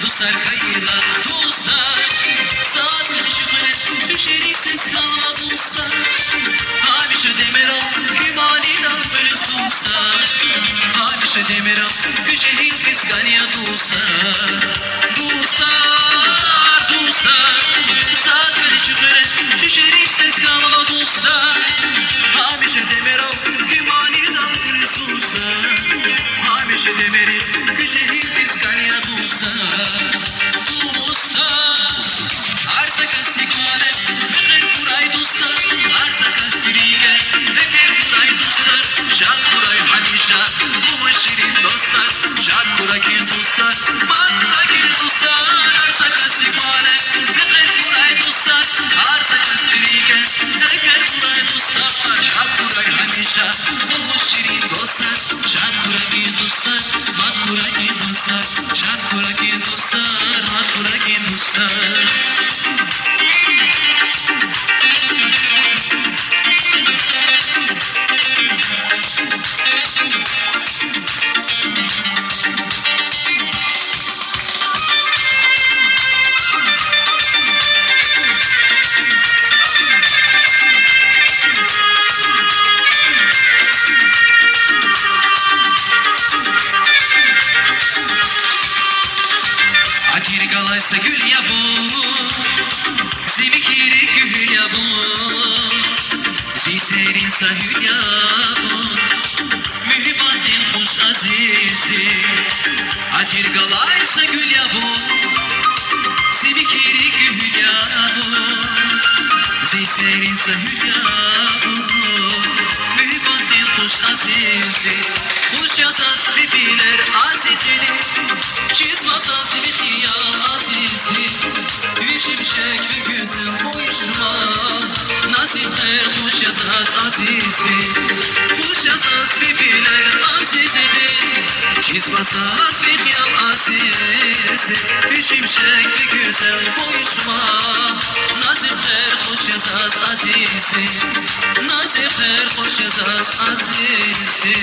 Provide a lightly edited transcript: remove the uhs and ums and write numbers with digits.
Dostlar kayıla, dostlar sazın şıkını düşeriksiniz kalma dostlar. Hamişe demir ol, kümanina böyle dostlar. Hamişe demir ol, küçeğin kıskanya dostlar. Dostlar, dostlar sazın şıkını düşeriksiniz kalma dostlar. Hamişe demir ol, kümanina böyle dostlar. Hamişe demir ol, küçeğin kıskanya dostlar. Galaysa gül ya bu, zimikiri gül ya bu, ziserin sahül ya bu, mühibbatin hoş azizdi. Atir galaysa gül ya bu, zimikiri gül ya bu, ziserin sahül ya bu, mühibbatin hoş azizdi. Hoş yazaz bibiler azizdi, çizmazaz bitiyal azizdi. Bir şimşek bir güzel koşma, nasipler hoş yazaz azizdi. Hoş yazaz bibiler azizdi, çizmazaz bitiyal azizdi. Bir şimşek bir güzel koşma, nasipler hoş yazaz azizdi. Nasipler hoş yazaz azizdi.